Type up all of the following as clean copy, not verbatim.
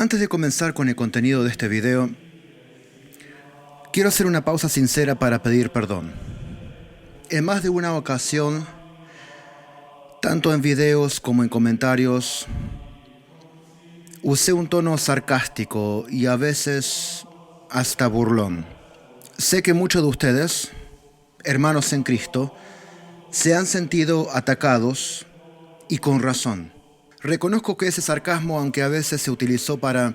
Antes de comenzar con el contenido de este video, quiero hacer una pausa sincera para pedir perdón. En más de una ocasión, tanto en videos como en comentarios, usé un tono sarcástico y a veces hasta burlón. Sé que muchos de ustedes, hermanos en Cristo, se han sentido atacados y con razón. Reconozco que ese sarcasmo, aunque a veces se utilizó para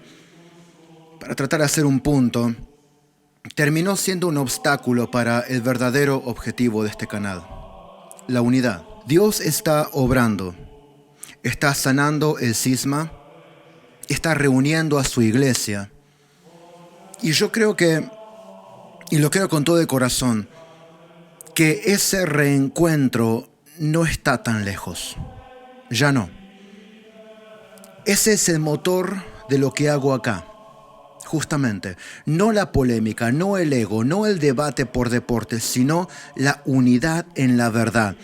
tratar de hacer un punto, terminó siendo un obstáculo para el verdadero objetivo de este canal, la unidad. Dios está obrando, está sanando el cisma, está reuniendo a su iglesia. Y yo creo que, y lo creo con todo el corazón, que ese reencuentro no está tan lejos. Ya no. Ese es el motor de lo que hago acá. Justamente, no la polémica, no el ego, no el debate por deporte, sino la unidad en la verdad.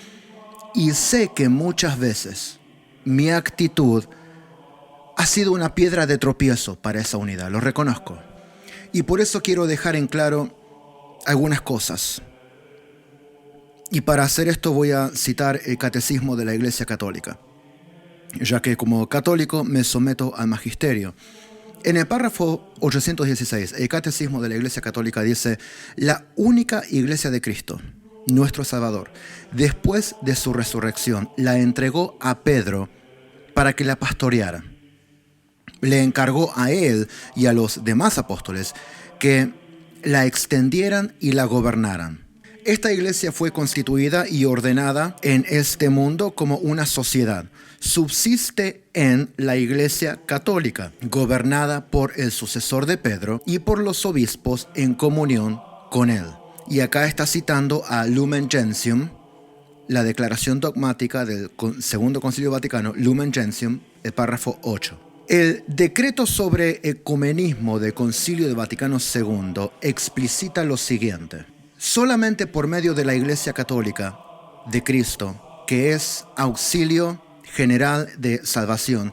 Y sé que muchas veces mi actitud ha sido una piedra de tropiezo para esa unidad, lo reconozco. Y por eso quiero dejar en claro algunas cosas. Y para hacer esto voy a citar el Catecismo de la Iglesia Católica, ya que como católico me someto al magisterio. En el párrafo 816, el Catecismo de la Iglesia Católica dice: la única Iglesia de Cristo, nuestro Salvador, después de su resurrección, la entregó a Pedro para que la pastoreara. Le encargó a él y a los demás apóstoles que la extendieran y la gobernaran. Esta iglesia fue constituida y ordenada en este mundo como una sociedad. Subsiste en la Iglesia Católica, gobernada por el sucesor de Pedro y por los obispos en comunión con él. Y acá está citando a Lumen Gentium, la declaración dogmática del Segundo Concilio Vaticano, Lumen Gentium, el párrafo 8. El decreto sobre ecumenismo del Concilio de Vaticano II explicita lo siguiente: solamente por medio de la Iglesia Católica de Cristo, que es auxilio general de salvación,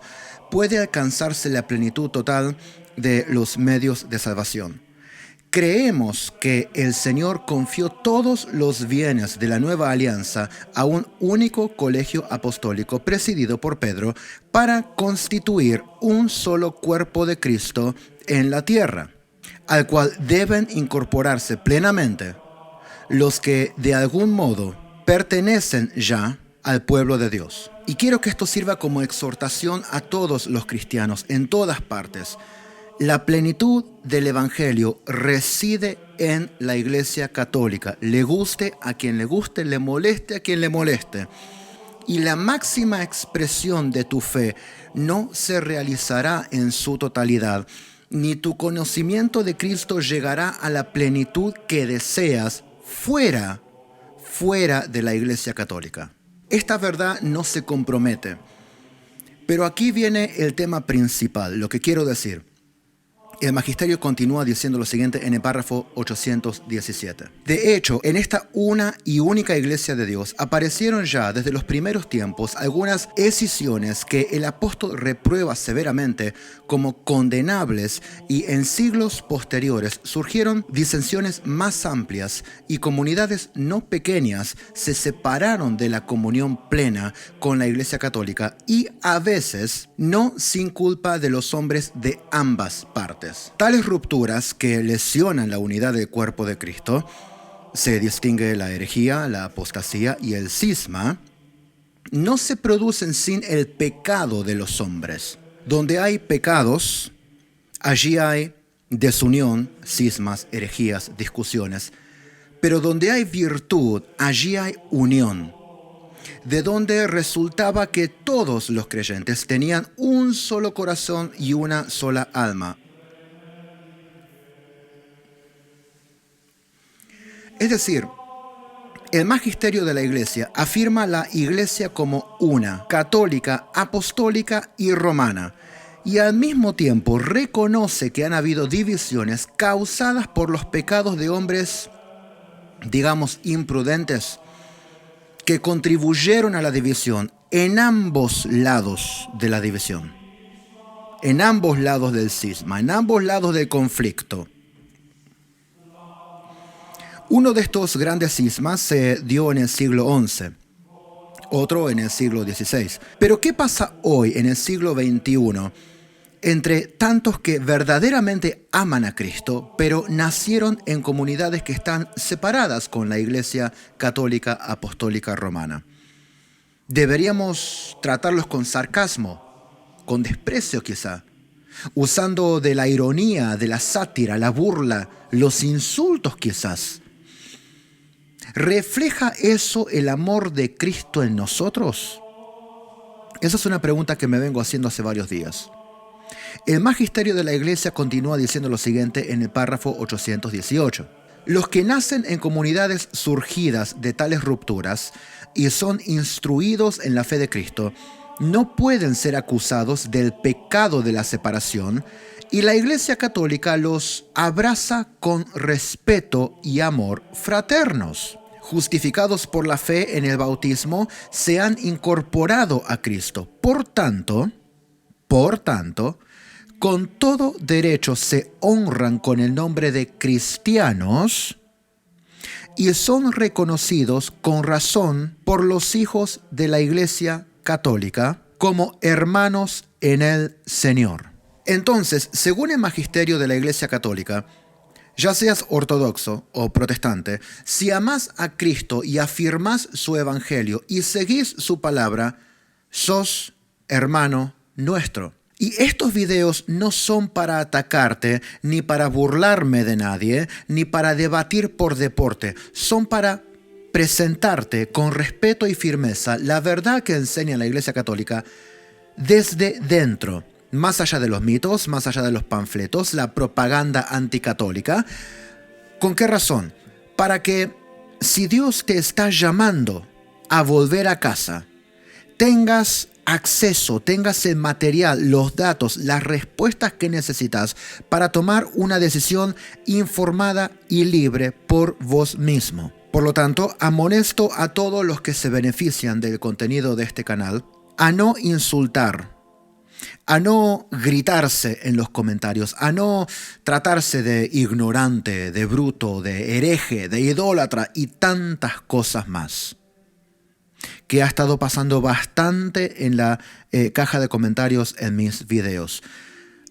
puede alcanzarse la plenitud total de los medios de salvación. Creemos que el Señor confió todos los bienes de la nueva alianza a un único colegio apostólico presidido por Pedro para constituir un solo cuerpo de Cristo en la tierra, al cual deben incorporarse plenamente los que de algún modo pertenecen ya al pueblo de Dios. Y quiero que esto sirva como exhortación a todos los cristianos en todas partes. La plenitud del Evangelio reside en la Iglesia Católica. Le guste a quien le guste, le moleste a quien le moleste. Y la máxima expresión de tu fe no se realizará en su totalidad, ni tu conocimiento de Cristo llegará a la plenitud que deseas fuera de la Iglesia Católica. Esta verdad no se compromete. Pero aquí viene el tema principal, lo que quiero decir. El magisterio continúa diciendo lo siguiente en el párrafo 817. De hecho, en esta una y única iglesia de Dios aparecieron ya desde los primeros tiempos algunas escisiones que el apóstol reprueba severamente como condenables, y en siglos posteriores surgieron disensiones más amplias y comunidades no pequeñas se separaron de la comunión plena con la Iglesia Católica, y a veces no sin culpa de los hombres de ambas partes. Tales rupturas que lesionan la unidad del cuerpo de Cristo, se distingue la herejía, la apostasía y el cisma, no se producen sin el pecado de los hombres. Donde hay pecados, allí hay desunión, cismas, herejías, discusiones. Pero donde hay virtud, allí hay unión. De donde resultaba que todos los creyentes tenían un solo corazón y una sola alma. Es decir, el magisterio de la Iglesia afirma la Iglesia como una, católica, apostólica y romana, y al mismo tiempo reconoce que han habido divisiones causadas por los pecados de hombres, digamos, imprudentes, que contribuyeron a la división en ambos lados de la división. en ambos lados del cisma, en ambos lados del conflicto. Uno de estos grandes cismas se dio en el siglo XI, otro en el siglo XVI. Pero ¿qué pasa hoy, en el siglo XXI, entre tantos que verdaderamente aman a Cristo, pero nacieron en comunidades que están separadas con la Iglesia Católica Apostólica Romana? Deberíamos tratarlos con sarcasmo, con desprecio quizá, usando de la ironía, de la sátira, la burla, los insultos quizás. ¿Refleja eso el amor de Cristo en nosotros? Esa es una pregunta que me vengo haciendo hace varios días. El magisterio de la Iglesia continúa diciendo lo siguiente en el párrafo 818. Los que nacen en comunidades surgidas de tales rupturas y son instruidos en la fe de Cristo, no pueden ser acusados del pecado de la separación, y la Iglesia Católica los abraza con respeto y amor fraternos. Justificados por la fe en el bautismo, se han incorporado a Cristo. Por tanto, con todo derecho se honran con el nombre de cristianos y son reconocidos con razón por los hijos de la Iglesia Católica como hermanos en el Señor. Entonces, según el magisterio de la Iglesia Católica, ya seas ortodoxo o protestante, si amás a Cristo y afirmás su evangelio y seguís su palabra, sos hermano nuestro. Y estos videos no son para atacarte, ni para burlarme de nadie, ni para debatir por deporte. Son para presentarte con respeto y firmeza la verdad que enseña la Iglesia Católica desde dentro. Más allá de los mitos, más allá de los panfletos, la propaganda anticatólica. ¿Con qué razón? Para que, si Dios te está llamando a volver a casa, tengas acceso, tengas el material, los datos, las respuestas que necesitas para tomar una decisión informada y libre por vos mismo. Por lo tanto, amonesto a todos los que se benefician del contenido de este canal a no insultar, a no gritarse en los comentarios, a no tratarse de ignorante, de bruto, de hereje, de idólatra y tantas cosas más, que ha estado pasando bastante en la caja de comentarios en mis videos.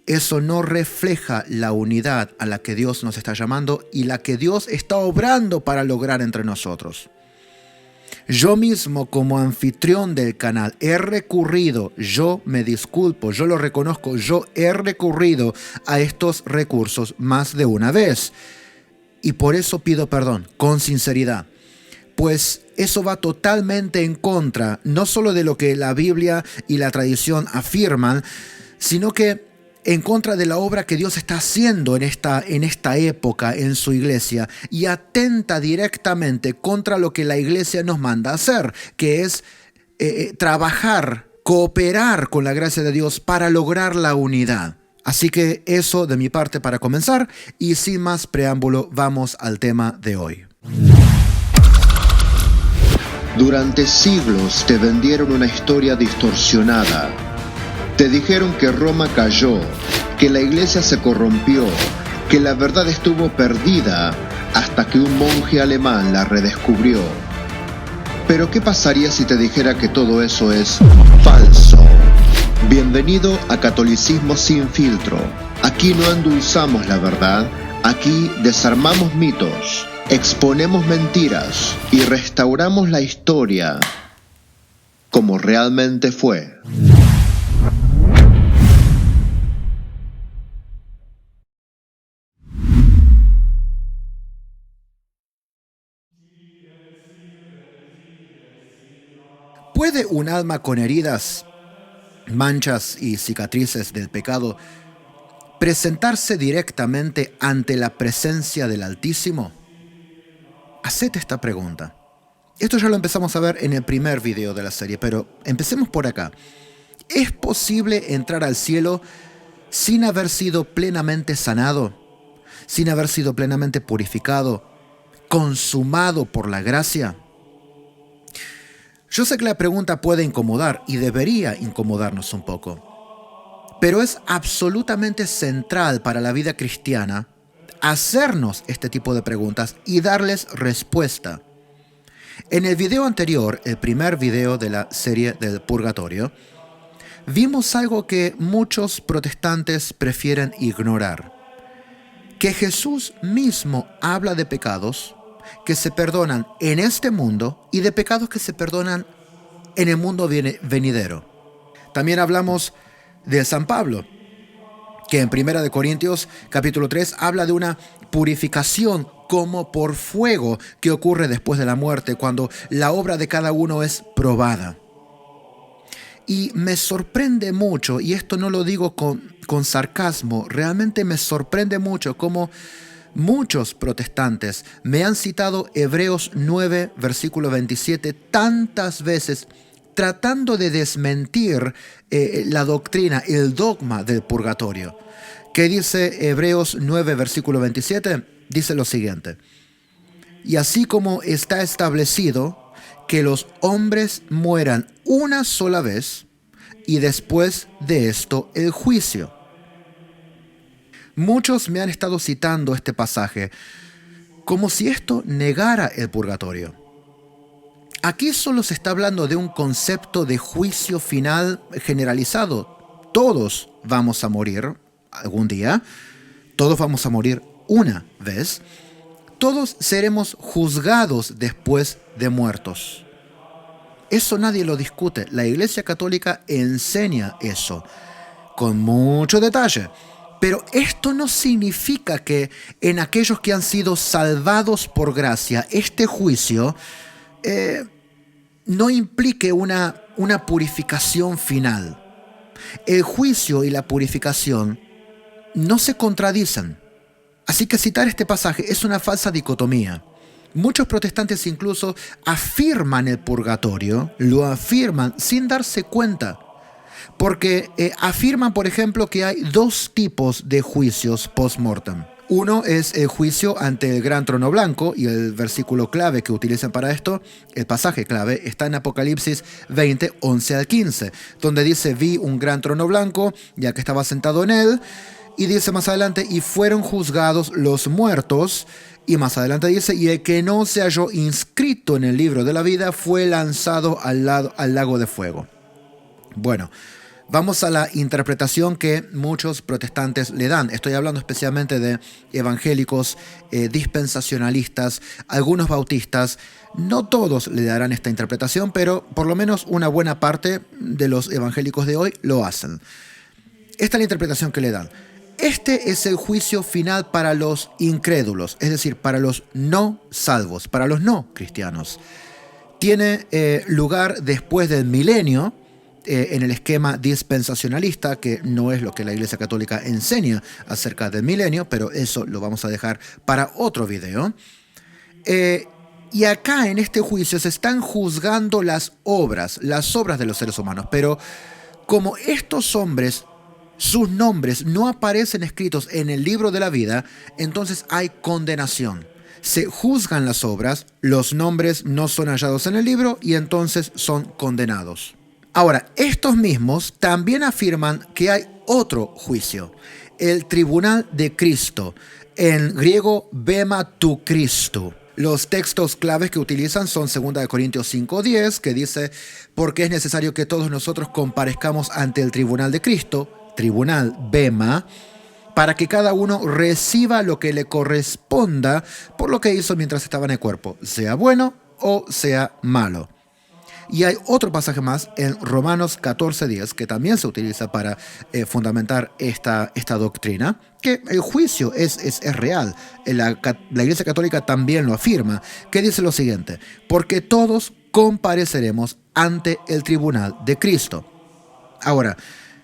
Eso no refleja la unidad a la que Dios nos está llamando y la que Dios está obrando para lograr entre nosotros. Yo mismo, como anfitrión del canal, he recurrido, yo me disculpo, yo lo reconozco, yo he recurrido a estos recursos más de una vez. Y por eso pido perdón, con sinceridad. Pues eso va totalmente en contra, no solo de lo que la Biblia y la tradición afirman, sino que en contra de la obra que Dios está haciendo en esta época en su iglesia, y atenta directamente contra lo que la iglesia nos manda a hacer, que es trabajar, cooperar con la gracia de Dios para lograr la unidad. Así que eso de mi parte para comenzar, y sin más preámbulo, vamos al tema de hoy. Durante siglos te vendieron una historia distorsionada. Te dijeron que Roma cayó, que la iglesia se corrompió, que la verdad estuvo perdida hasta que un monje alemán la redescubrió. Pero ¿qué pasaría si te dijera que todo eso es falso? Bienvenido a Catolicismo sin filtro. Aquí no endulzamos la verdad, aquí desarmamos mitos, exponemos mentiras y restauramos la historia como realmente fue. ¿Puede un alma con heridas, manchas y cicatrices del pecado presentarse directamente ante la presencia del Altísimo? Hacete esta pregunta. Esto ya lo empezamos a ver en el primer video de la serie, pero empecemos por acá. ¿Es posible entrar al cielo sin haber sido plenamente sanado, sin haber sido plenamente purificado, consumado por la gracia? Yo sé que la pregunta puede incomodar y debería incomodarnos un poco. Pero es absolutamente central para la vida cristiana hacernos este tipo de preguntas y darles respuesta. En el video anterior, el primer video de la serie del purgatorio, vimos algo que muchos protestantes prefieren ignorar. Que Jesús mismo habla de pecados que se perdonan en este mundo y de pecados que se perdonan en el mundo venidero. También hablamos de San Pablo, que en 1 Corintios capítulo 3 habla de una purificación como por fuego que ocurre después de la muerte, cuando la obra de cada uno es probada. Y me sorprende mucho, y esto no lo digo con sarcasmo, realmente me sorprende mucho cómo muchos protestantes me han citado Hebreos 9, versículo 27, tantas veces, tratando de desmentir la doctrina, el dogma del purgatorio. ¿Qué dice Hebreos 9, versículo 27? Dice lo siguiente: y así como está establecido que los hombres mueran una sola vez, y después de esto el juicio. Muchos me han estado citando este pasaje como si esto negara el purgatorio. Aquí solo se está hablando de un concepto de juicio final generalizado. Todos vamos a morir algún día, todos vamos a morir una vez, todos seremos juzgados después de muertos. Eso nadie lo discute. La Iglesia Católica enseña eso con mucho detalle. Pero esto no significa que en aquellos que han sido salvados por gracia, este juicio no implique una purificación final. El juicio y la purificación no se contradicen. Así que citar este pasaje es una falsa dicotomía. Muchos protestantes incluso afirman el purgatorio, lo afirman sin darse cuenta. Porque afirman, por ejemplo, que hay dos tipos de juicios post-mortem. Uno es el juicio ante el gran trono blanco, y el versículo clave que utilizan para esto, el pasaje clave, está en Apocalipsis 20, 11 al 15, donde dice: vi un gran trono blanco, ya que estaba sentado en él, y dice más adelante: y fueron juzgados los muertos, y más adelante dice: y el que no se halló inscrito en el libro de la vida fue lanzado al lago de fuego. Bueno, vamos a la interpretación que muchos protestantes le dan. Estoy hablando especialmente de evangélicos, dispensacionalistas, algunos bautistas. No todos le darán esta interpretación, pero por lo menos una buena parte de los evangélicos de hoy lo hacen. Esta es la interpretación que le dan. Este es el juicio final para los incrédulos, es decir, para los no salvos, para los no cristianos. Tiene lugar después del milenio, en el esquema dispensacionalista, que no es lo que la Iglesia Católica enseña acerca del milenio, pero eso lo vamos a dejar para otro video. Y acá en este juicio se están juzgando las obras de los seres humanos, pero como estos hombres, sus nombres no aparecen escritos en el libro de la vida, entonces hay condenación. Se juzgan las obras, los nombres no son hallados en el libro y entonces son condenados. Ahora, estos mismos también afirman que hay otro juicio, el tribunal de Cristo, en griego bema tu Christu. Los textos claves que utilizan son 2 Corintios 5:10, que dice: porque es necesario que todos nosotros comparezcamos ante el tribunal de Cristo, tribunal bema, para que cada uno reciba lo que le corresponda por lo que hizo mientras estaba en el cuerpo, sea bueno o sea malo. Y hay otro pasaje más en Romanos 14:10 que también se utiliza para fundamentar esta doctrina, que el juicio es real. La Iglesia Católica también lo afirma, que dice lo siguiente: porque todos compareceremos ante el tribunal de Cristo. Ahora,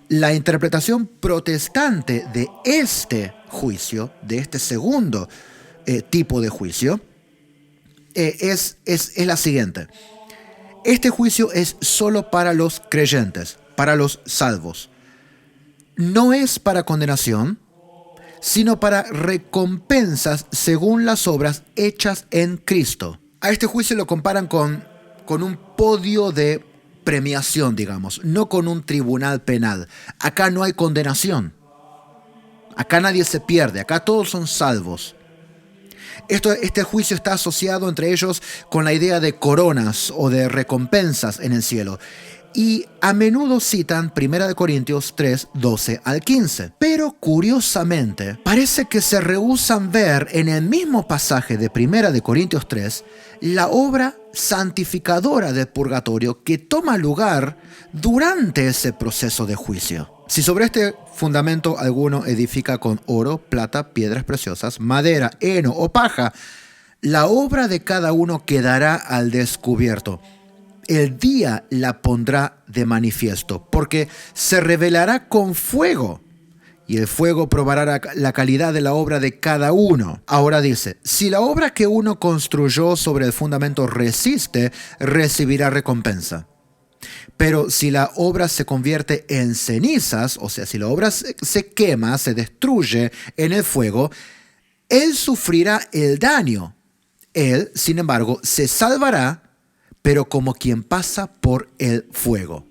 la interpretación protestante de este juicio, de este segundo tipo de juicio, es la siguiente. Este juicio es solo para los creyentes, para los salvos. No es para condenación, sino para recompensas según las obras hechas en Cristo. A este juicio lo comparan con un podio de premiación, digamos, no con un tribunal penal. Acá no hay condenación. Acá nadie se pierde, acá todos son salvos. Este juicio está asociado entre ellos con la idea de coronas o de recompensas en el cielo. Y a menudo citan 1 Corintios 3, 12 al 15. Pero curiosamente, parece que se rehúsan ver en el mismo pasaje de 1 Corintios 3 la obra santificadora del purgatorio que toma lugar durante ese proceso de juicio. Si sobre este fundamento alguno edifica con oro, plata, piedras preciosas, madera, heno o paja, la obra de cada uno quedará al descubierto. El día la pondrá de manifiesto, porque se revelará con fuego, y el fuego probará la calidad de la obra de cada uno. Ahora dice, si la obra que uno construyó sobre el fundamento resiste, recibirá recompensa. Pero si la obra se convierte en cenizas, o sea, si la obra se quema, se destruye en el fuego, él sufrirá el daño. Él, sin embargo, se salvará, pero como quien pasa por el fuego.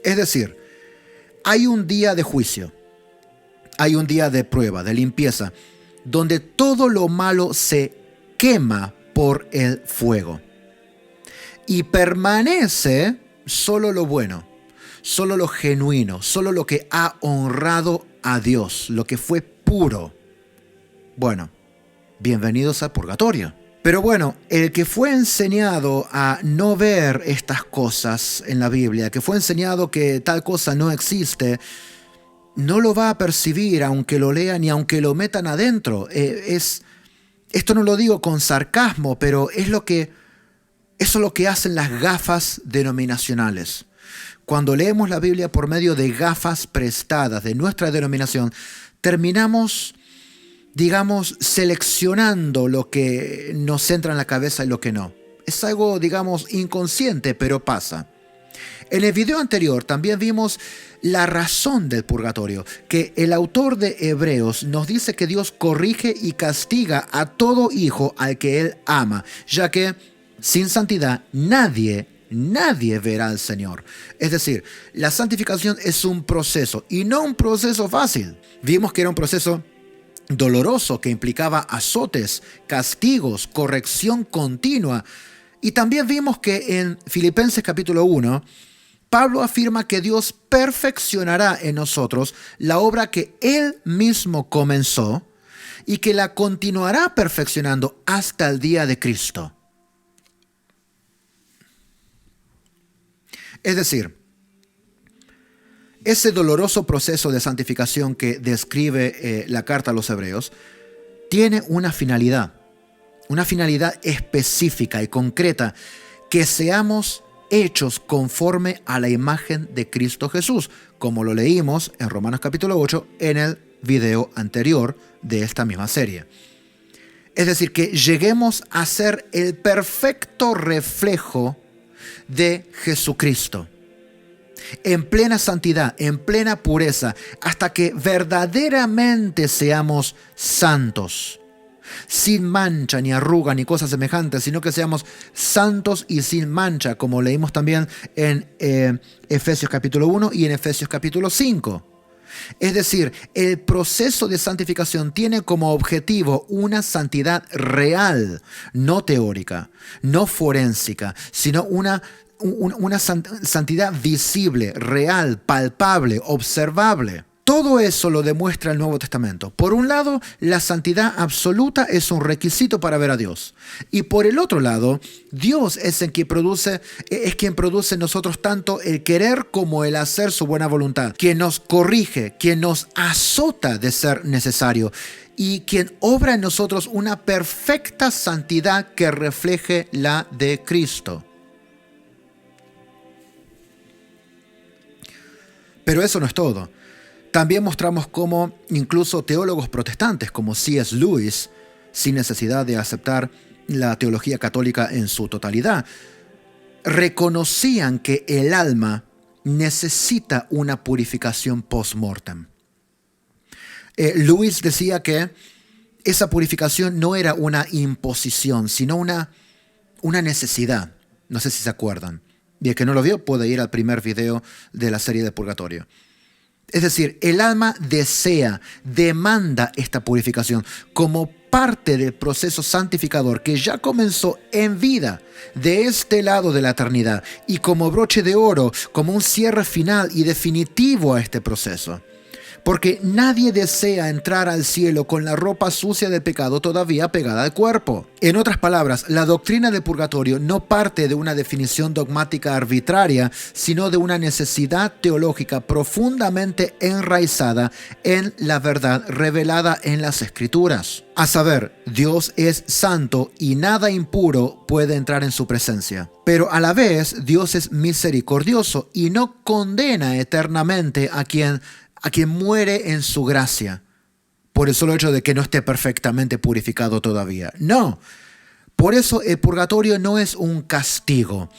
Es decir, hay un día de juicio, hay un día de prueba, de limpieza, donde todo lo malo se quema por el fuego. Y permanece solo lo bueno, solo lo genuino, solo lo que ha honrado a Dios, lo que fue puro. Bueno, bienvenidos al purgatorio. Pero bueno, el que fue enseñado a no ver estas cosas en la Biblia, que fue enseñado que tal cosa no existe, no lo va a percibir aunque lo lean y aunque lo metan adentro. Esto no lo digo con sarcasmo, pero eso es lo que hacen las gafas denominacionales. Cuando leemos la Biblia por medio de gafas prestadas de nuestra denominación, terminamos, digamos, seleccionando lo que nos entra en la cabeza y lo que no. Es algo, digamos, inconsciente, pero pasa. En el video anterior también vimos la razón del purgatorio, que el autor de Hebreos nos dice que Dios corrige y castiga a todo hijo al que Él ama, ya que sin santidad nadie verá al Señor. Es decir, la santificación es un proceso y no un proceso fácil. Vimos que era un proceso doloroso que implicaba azotes, castigos, corrección continua. Y también vimos que en Filipenses capítulo 1, Pablo afirma que Dios perfeccionará en nosotros la obra que Él mismo comenzó y que la continuará perfeccionando hasta el día de Cristo. Es decir, ese doloroso proceso de santificación que describe la carta a los Hebreos tiene una finalidad específica y concreta, que seamos hechos conforme a la imagen de Cristo Jesús, como lo leímos en Romanos capítulo 8 en el video anterior de esta misma serie. Es decir, que lleguemos a ser el perfecto reflejo de Jesucristo, en plena santidad, en plena pureza, hasta que verdaderamente seamos santos, sin mancha, ni arruga, ni cosas semejantes, sino que seamos santos y sin mancha, como leímos también en Efesios capítulo 1 y en Efesios capítulo 5. Es decir, el proceso de santificación tiene como objetivo una santidad real, no teórica, no forénsica, sino una santidad visible, real, palpable, observable. Todo eso lo demuestra el Nuevo Testamento. Por un lado, la santidad absoluta es un requisito para ver a Dios. Y por el otro lado, Dios es quien produce en nosotros tanto el querer como el hacer su buena voluntad. Quien nos corrige, quien nos azota de ser necesario y quien obra en nosotros una perfecta santidad que refleje la de Cristo. Pero eso no es todo. También mostramos cómo incluso teólogos protestantes como C.S. Lewis, sin necesidad de aceptar la teología católica en su totalidad, reconocían que el alma necesita una purificación post-mortem. Lewis decía que esa purificación no era una imposición, sino una una necesidad. No sé si se acuerdan. Y el que no lo vio puede ir al primer video de la serie de Purgatorio. Es decir, el alma desea, demanda esta purificación como parte del proceso santificador que ya comenzó en vida de este lado de la eternidad y como broche de oro, como un cierre final y definitivo a este proceso. Porque nadie desea entrar al cielo con la ropa sucia del pecado todavía pegada al cuerpo. En otras palabras, la doctrina del purgatorio no parte de una definición dogmática arbitraria, sino de una necesidad teológica profundamente enraizada en la verdad revelada en las Escrituras. A saber, Dios es santo y nada impuro puede entrar en su presencia. Pero a la vez, Dios es misericordioso y no condena eternamente a quien muere en su gracia, por el solo hecho de que no esté perfectamente purificado todavía. No, por eso el purgatorio no es un castigo.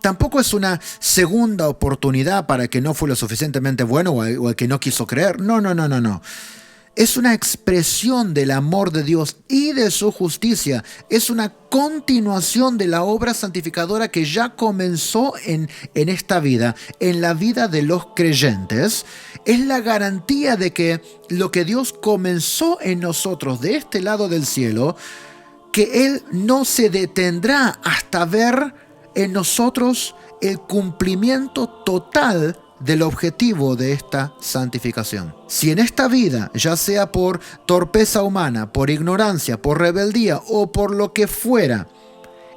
Tampoco es una segunda oportunidad para el que no fue lo suficientemente bueno o el que no quiso creer. No. Es una expresión del amor de Dios y de su justicia. Es una continuación de la obra santificadora que ya comenzó en esta vida, en la vida de los creyentes. Es la garantía de que lo que Dios comenzó en nosotros de este lado del cielo, que Él no se detendrá hasta ver en nosotros el cumplimiento total del objetivo de esta santificación. Si en esta vida, ya sea por torpeza humana, por ignorancia, por rebeldía o por lo que fuera,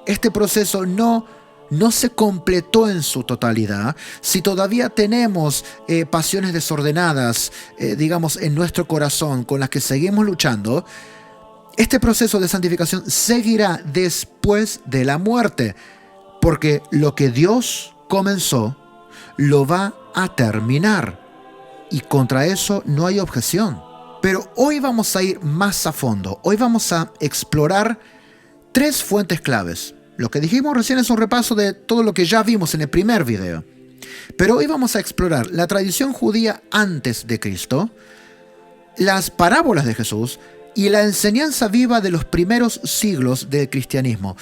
este proceso no se completó en su totalidad, si todavía tenemos pasiones desordenadas, digamos, en nuestro corazón con las que seguimos luchando, este proceso de santificación seguirá después de la muerte, porque lo que Dios comenzó lo va a terminar y contra eso no hay objeción. Pero hoy vamos a ir más a fondo. Hoy vamos a explorar 3 fuentes claves. Lo que dijimos recién es un repaso de todo lo que ya vimos en el primer video. Pero hoy vamos a explorar la tradición judía antes de Cristo, las parábolas de Jesús y la enseñanza viva de los primeros siglos del cristianismo.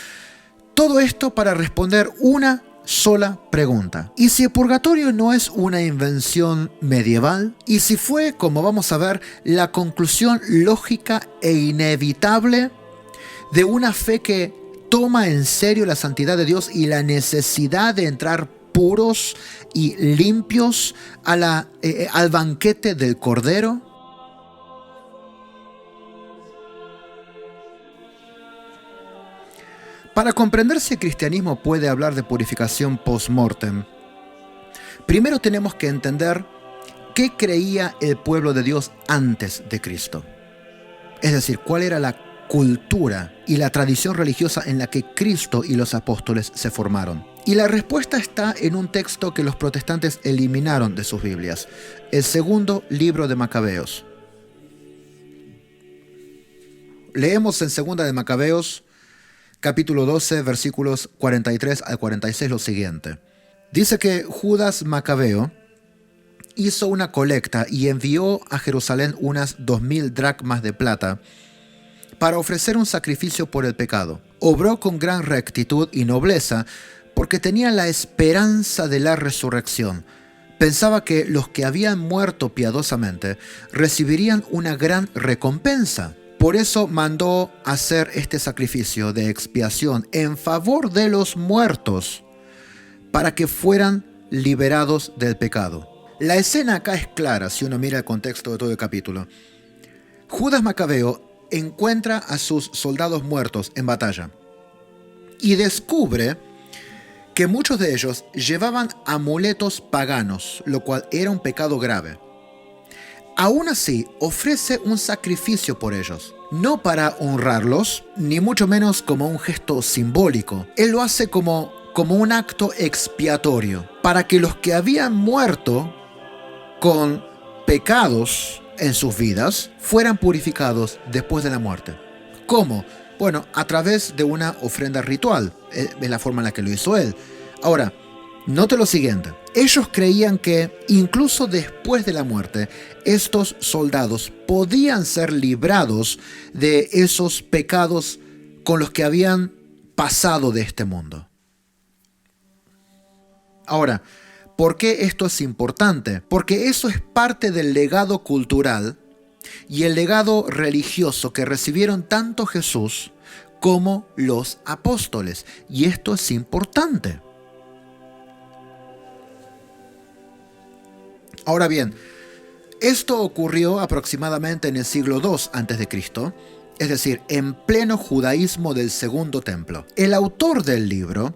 Todo esto para responder una sola pregunta. ¿Y si el purgatorio no es una invención medieval? ¿Y si fue, como vamos a ver, la conclusión lógica e inevitable de una fe que toma en serio la santidad de Dios y la necesidad de entrar puros y limpios al banquete del Cordero? Para comprender si el cristianismo puede hablar de purificación post-mortem, primero tenemos que entender qué creía el pueblo de Dios antes de Cristo. Es decir, cuál era la cultura y la tradición religiosa en la que Cristo y los apóstoles se formaron. Y la respuesta está en un texto que los protestantes eliminaron de sus Biblias, el segundo libro de Macabeos. Leemos en segunda de Macabeos, capítulo 12, versículos 43 al 46 lo siguiente. Dice que Judas Macabeo hizo una colecta y envió a Jerusalén unas 2000 dracmas de plata para ofrecer un sacrificio por el pecado. Obró con gran rectitud y nobleza porque tenía la esperanza de la resurrección. Pensaba que los que habían muerto piadosamente recibirían una gran recompensa. Por eso mandó hacer este sacrificio de expiación en favor de los muertos, para que fueran liberados del pecado. La escena acá es clara si uno mira el contexto de todo el capítulo. Judas Macabeo encuentra a sus soldados muertos en batalla y descubre que muchos de ellos llevaban amuletos paganos, lo cual era un pecado grave. Aún así, ofrece un sacrificio por ellos, no para honrarlos, ni mucho menos como un gesto simbólico. Él lo hace como un acto expiatorio, para que los que habían muerto con pecados en sus vidas fueran purificados después de la muerte. ¿Cómo? Bueno, a través de una ofrenda ritual, es la forma en la que lo hizo él. Ahora, note lo siguiente. Ellos creían que incluso después de la muerte, estos soldados podían ser librados de esos pecados con los que habían pasado de este mundo. Ahora, ¿por qué esto es importante? Porque eso es parte del legado cultural y el legado religioso que recibieron tanto Jesús como los apóstoles. Y esto es importante. Ahora bien, esto ocurrió aproximadamente en el siglo II a.C., es decir, en pleno judaísmo del Segundo Templo. El autor del libro,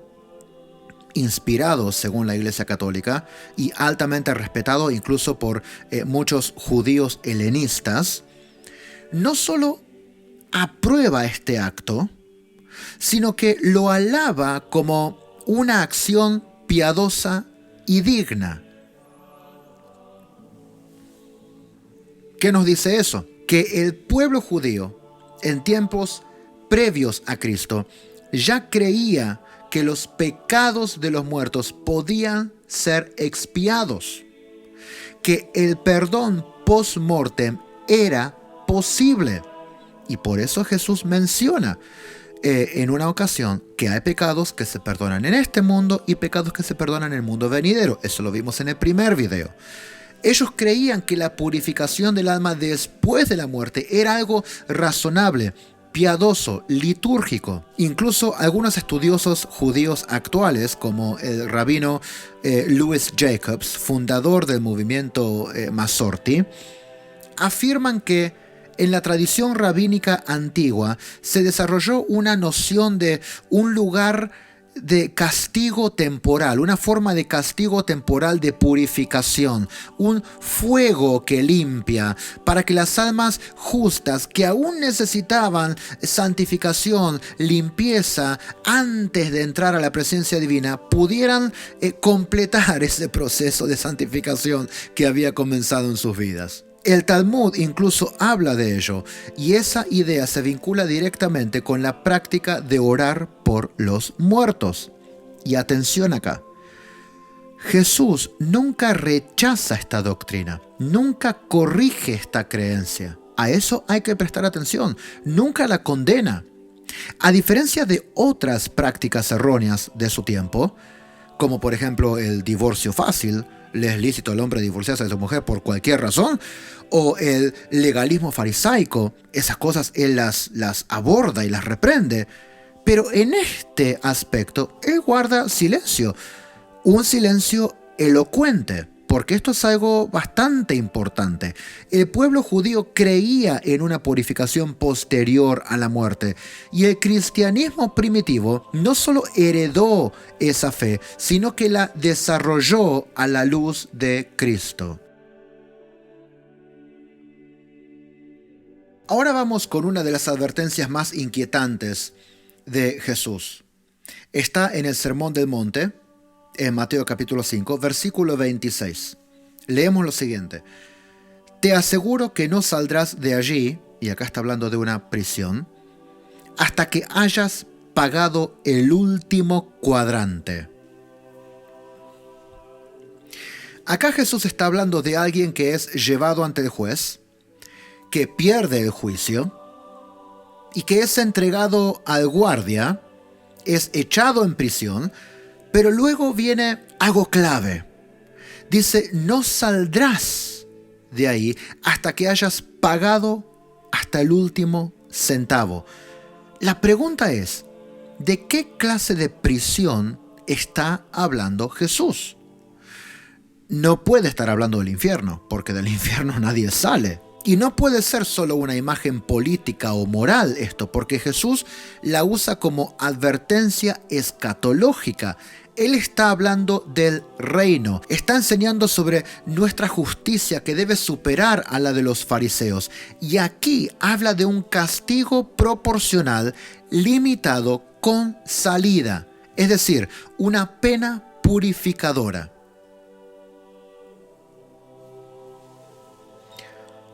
inspirado según la Iglesia Católica y altamente respetado incluso por muchos judíos helenistas, no solo aprueba este acto, sino que lo alaba como una acción piadosa y digna. ¿Qué nos dice eso? Que el pueblo judío, en tiempos previos a Cristo, ya creía que los pecados de los muertos podían ser expiados, que el perdón post-mortem era posible. Y por eso Jesús menciona en una ocasión que hay pecados que se perdonan en este mundo y pecados que se perdonan en el mundo venidero. Eso lo vimos en el primer video. Ellos creían que la purificación del alma después de la muerte era algo razonable, piadoso, litúrgico. Incluso algunos estudiosos judíos actuales, como el rabino Louis Jacobs, fundador del movimiento Masorti, afirman que en la tradición rabínica antigua se desarrolló una noción de un lugar de castigo temporal, una forma de castigo temporal de purificación, un fuego que limpia para que las almas justas que aún necesitaban santificación, limpieza antes de entrar a la presencia divina pudieran completar ese proceso de santificación que había comenzado en sus vidas. El Talmud incluso habla de ello, y esa idea se vincula directamente con la práctica de orar por los muertos. Y atención acá, Jesús nunca rechaza esta doctrina, nunca corrige esta creencia. A eso hay que prestar atención, nunca la condena. A diferencia de otras prácticas erróneas de su tiempo, como por ejemplo el divorcio fácil, le es lícito al hombre divorciarse de su mujer por cualquier razón, o el legalismo farisaico, esas cosas él las aborda y las reprende, pero en este aspecto él guarda silencio, un silencio elocuente, porque esto es algo bastante importante. El pueblo judío creía en una purificación posterior a la muerte, y el cristianismo primitivo no solo heredó esa fe, sino que la desarrolló a la luz de Cristo. Ahora vamos con una de las advertencias más inquietantes de Jesús. Está en el Sermón del Monte, en Mateo capítulo 5, versículo 26. Leemos lo siguiente. Te aseguro que no saldrás de allí, y acá está hablando de una prisión, hasta que hayas pagado el último cuadrante. Acá Jesús está hablando de alguien que es llevado ante el juez, que pierde el juicio y que es entregado al guardia, es echado en prisión, pero luego viene algo clave. Dice, no saldrás de ahí hasta que hayas pagado hasta el último centavo. La pregunta es, ¿de qué clase de prisión está hablando Jesús? No puede estar hablando del infierno, porque del infierno nadie sale. Y no puede ser solo una imagen política o moral esto, porque Jesús la usa como advertencia escatológica. Él está hablando del reino, está enseñando sobre nuestra justicia que debe superar a la de los fariseos. Y aquí habla de un castigo proporcional, limitado, con salida, es decir, una pena purificadora.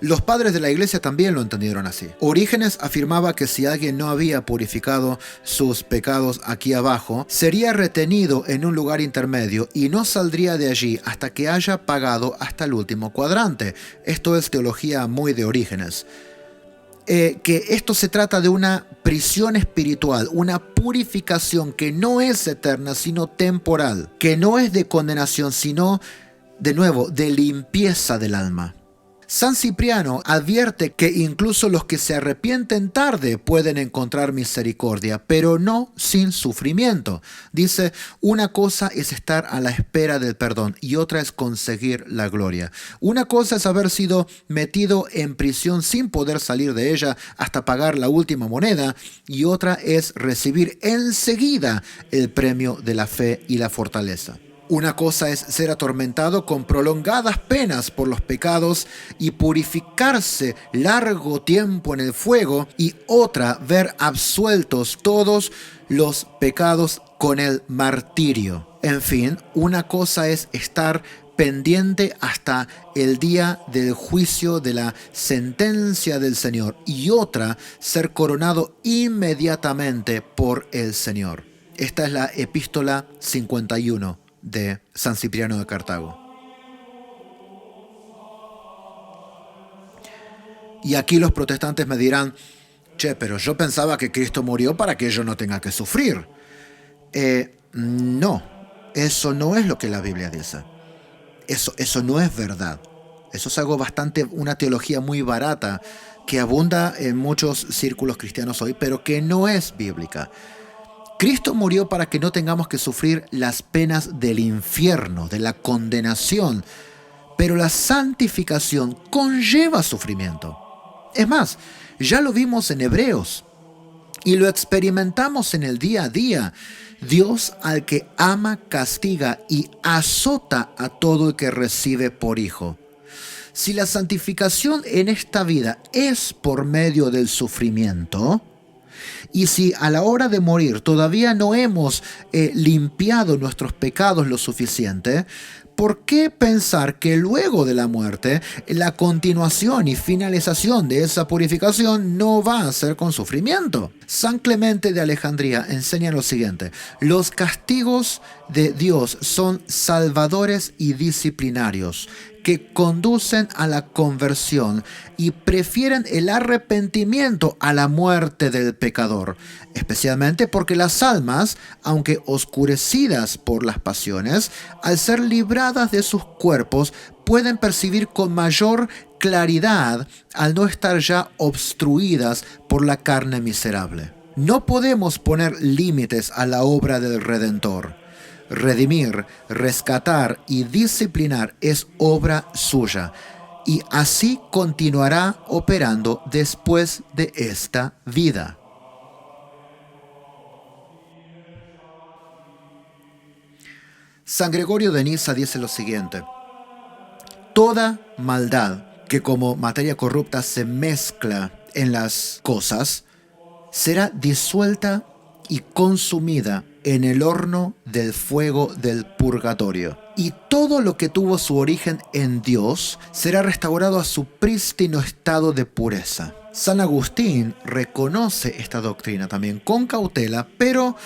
Los padres de la iglesia también lo entendieron así. Orígenes afirmaba que si alguien no había purificado sus pecados aquí abajo, sería retenido en un lugar intermedio y no saldría de allí hasta que haya pagado hasta el último cuadrante. Esto es teología muy de Orígenes. que esto se trata de una prisión espiritual, una purificación que no es eterna, sino temporal, que no es de condenación, sino, de nuevo, de limpieza del alma. San Cipriano advierte que incluso los que se arrepienten tarde pueden encontrar misericordia, pero no sin sufrimiento. Dice, una cosa es estar a la espera del perdón y otra es conseguir la gloria. Una cosa es haber sido metido en prisión sin poder salir de ella hasta pagar la última moneda, y otra es recibir enseguida el premio de la fe y la fortaleza. Una cosa es ser atormentado con prolongadas penas por los pecados y purificarse largo tiempo en el fuego, y otra ver absueltos todos los pecados con el martirio. En fin, una cosa es estar pendiente hasta el día del juicio, de la sentencia del Señor, y otra ser coronado inmediatamente por el Señor. Esta es la epístola 51 de San Cipriano de Cartago. Y aquí los protestantes me dirán, pero yo pensaba que Cristo murió para que yo no tenga que sufrir. No, eso no es lo que la Biblia dice. Eso no es verdad. Eso es algo una teología muy barata que abunda en muchos círculos cristianos hoy, pero que no es bíblica. Cristo murió para que no tengamos que sufrir las penas del infierno, de la condenación, pero la santificación conlleva sufrimiento. Es más, ya lo vimos en Hebreos y lo experimentamos en el día a día. Dios, al que ama, castiga y azota a todo el que recibe por hijo. Si la santificación en esta vida es por medio del sufrimiento, y si a la hora de morir todavía no hemos limpiado nuestros pecados lo suficiente, ¿por qué pensar que luego de la muerte, la continuación y finalización de esa purificación no va a ser con sufrimiento? San Clemente de Alejandría enseña lo siguiente: los castigos de Dios son salvadores y disciplinarios, que conducen a la conversión y prefieren el arrepentimiento a la muerte del pecador, especialmente porque las almas, aunque oscurecidas por las pasiones, al ser libradas de sus cuerpos, pueden percibir con mayor claridad al no estar ya obstruidas por la carne miserable. No podemos poner límites a la obra del Redentor. Redimir, rescatar y disciplinar es obra suya, y así continuará operando después de esta vida. San Gregorio de Nisa dice lo siguiente: toda maldad que como materia corrupta se mezcla en las cosas será disuelta y consumida en el horno del fuego del purgatorio. Y todo lo que tuvo su origen en Dios será restaurado a su prístino estado de pureza. San Agustín reconoce esta doctrina también con cautela, pero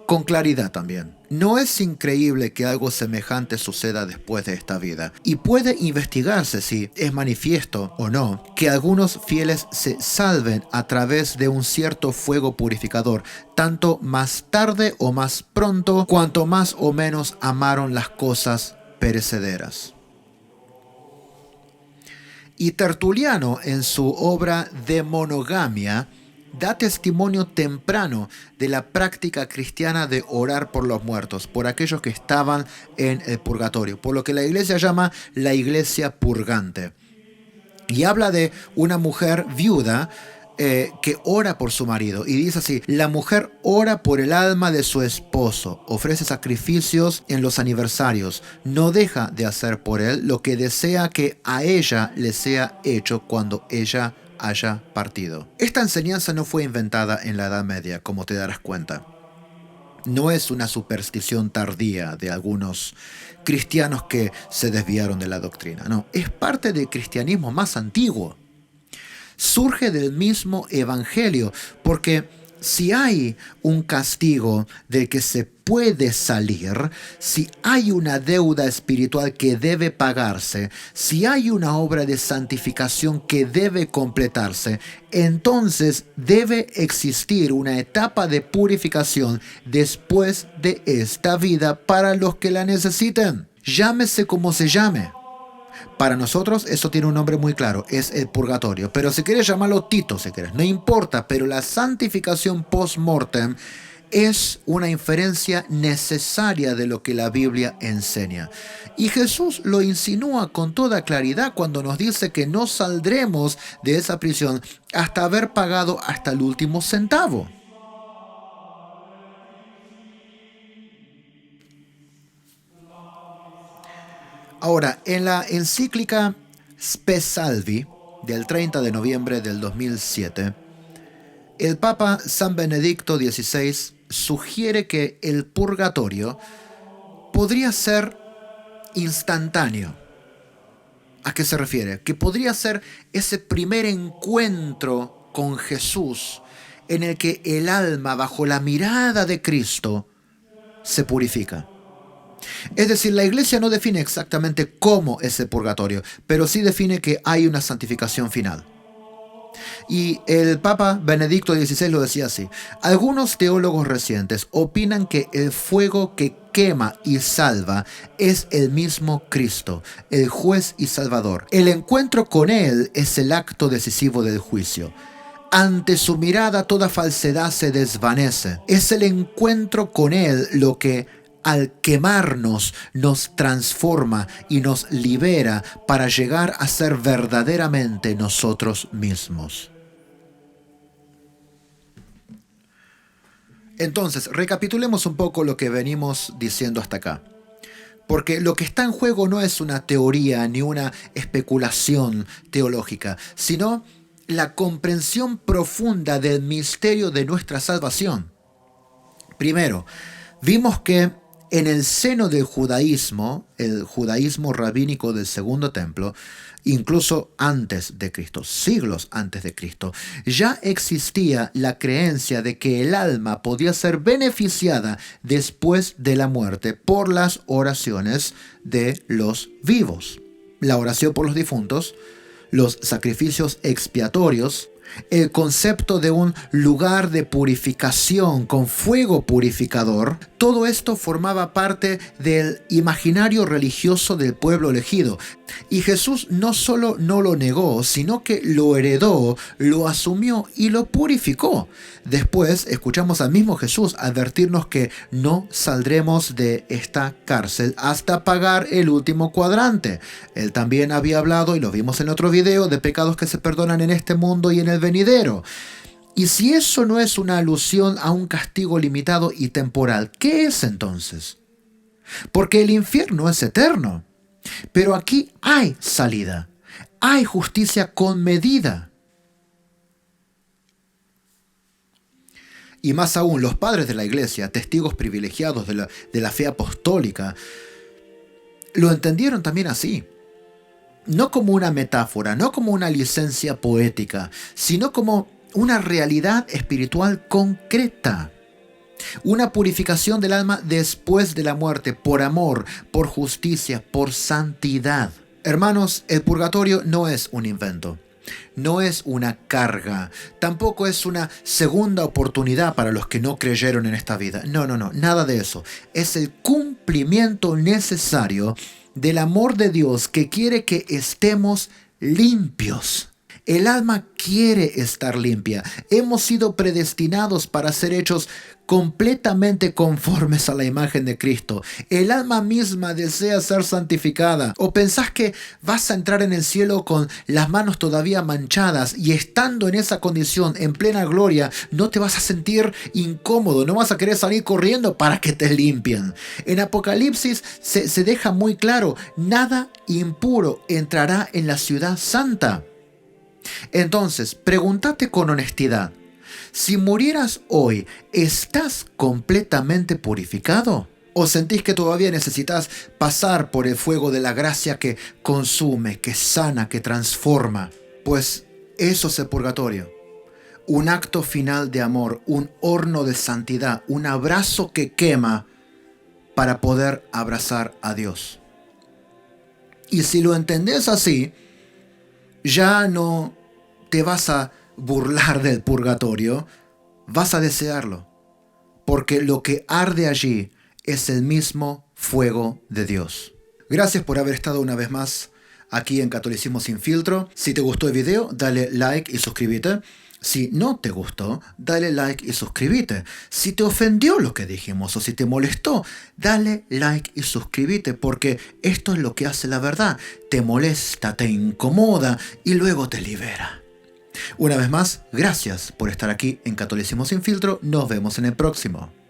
con claridad también. No es increíble que algo semejante suceda después de esta vida, y puede investigarse si es manifiesto o no que algunos fieles se salven a través de un cierto fuego purificador, tanto más tarde o más pronto, cuanto más o menos amaron las cosas perecederas. Y Tertuliano, en su obra De Monogamia, da testimonio temprano de la práctica cristiana de orar por los muertos, por aquellos que estaban en el purgatorio, por lo que la iglesia llama la iglesia purgante. Y habla de una mujer viuda que ora por su marido, y dice así: la mujer ora por el alma de su esposo, ofrece sacrificios en los aniversarios, no deja de hacer por él lo que desea que a ella le sea hecho cuando ella haya partido. Esta enseñanza no fue inventada en la Edad Media, como te darás cuenta. No es una superstición tardía de algunos cristianos que se desviaron de la doctrina. No, es parte del cristianismo más antiguo. Surge del mismo evangelio, porque si hay un castigo del que se puede salir, si hay una deuda espiritual que debe pagarse, si hay una obra de santificación que debe completarse, entonces debe existir una etapa de purificación después de esta vida para los que la necesiten. Llámese como se llame. Para nosotros eso tiene un nombre muy claro, es el purgatorio. Pero si quieres llamarlo Tito, si quieres, no importa. Pero la santificación post-mortem es una inferencia necesaria de lo que la Biblia enseña. Y Jesús lo insinúa con toda claridad cuando nos dice que no saldremos de esa prisión hasta haber pagado hasta el último centavo. Ahora, en la encíclica Spe Salvi del 30 de noviembre del 2007, el Papa San Benedicto XVI sugiere que el purgatorio podría ser instantáneo. ¿A qué se refiere? Que podría ser ese primer encuentro con Jesús en el que el alma, bajo la mirada de Cristo, se purifica. Es decir, la Iglesia no define exactamente cómo es el purgatorio, pero sí define que hay una santificación final. Y el Papa Benedicto XVI lo decía así: algunos teólogos recientes opinan que el fuego que quema y salva es el mismo Cristo, el juez y salvador. El encuentro con Él es el acto decisivo del juicio. Ante su mirada toda falsedad se desvanece. Es el encuentro con Él lo que, al quemarnos, nos transforma y nos libera para llegar a ser verdaderamente nosotros mismos. Entonces, recapitulemos un poco lo que venimos diciendo hasta acá. Porque lo que está en juego no es una teoría ni una especulación teológica, sino la comprensión profunda del misterio de nuestra salvación. Primero, vimos que en el seno del judaísmo, el judaísmo rabínico del Segundo Templo, incluso antes de Cristo, siglos antes de Cristo, ya existía la creencia de que el alma podía ser beneficiada después de la muerte por las oraciones de los vivos. La oración por los difuntos, los sacrificios expiatorios, el concepto de un lugar de purificación con fuego purificador, todo esto formaba parte del imaginario religioso del pueblo elegido. Y Jesús no solo no lo negó, sino que lo heredó, lo asumió y lo purificó. Después escuchamos al mismo Jesús advertirnos que no saldremos de esta cárcel hasta pagar el último cuadrante. Él también había hablado, y lo vimos en otro video, de pecados que se perdonan en este mundo y en el venidero. Y si eso no es una alusión a un castigo limitado y temporal, ¿qué es entonces? Porque el infierno es eterno. Pero aquí hay salida, hay justicia con medida. Y más aún, los padres de la Iglesia, testigos privilegiados de la fe apostólica, lo entendieron también así. No como una metáfora, no como una licencia poética, sino como una realidad espiritual concreta. Una purificación del alma después de la muerte, por amor, por justicia, por santidad. Hermanos, el purgatorio no es un invento, no es una carga, tampoco es una segunda oportunidad para los que no creyeron en esta vida. No, nada de eso. Es el cumplimiento necesario del amor de Dios que quiere que estemos limpios. El alma quiere estar limpia. Hemos sido predestinados para ser hechos completamente conformes a la imagen de Cristo. El alma misma desea ser santificada. ¿O pensás que vas a entrar en el cielo con las manos todavía manchadas y estando en esa condición, en plena gloria, no te vas a sentir incómodo, no vas a querer salir corriendo para que te limpien? En Apocalipsis se deja muy claro, nada impuro entrará en la ciudad santa. Entonces, pregúntate con honestidad, si murieras hoy, ¿estás completamente purificado? ¿O sentís que todavía necesitas pasar por el fuego de la gracia que consume, que sana, que transforma? Pues eso es el purgatorio. Un acto final de amor, un horno de santidad, un abrazo que quema para poder abrazar a Dios. Y si lo entendés así, ya no te vas a burlar del purgatorio, vas a desearlo, porque lo que arde allí es el mismo fuego de Dios. Gracias por haber estado una vez más aquí en Catolicismo Sin Filtro. Si te gustó el video, dale like y suscríbete. Si no te gustó, dale like y suscríbete. Si te ofendió lo que dijimos o si te molestó, dale like y suscríbete, porque esto es lo que hace la verdad. Te molesta, te incomoda y luego te libera. Una vez más, gracias por estar aquí en Catolicismo Sin Filtro. Nos vemos en el próximo.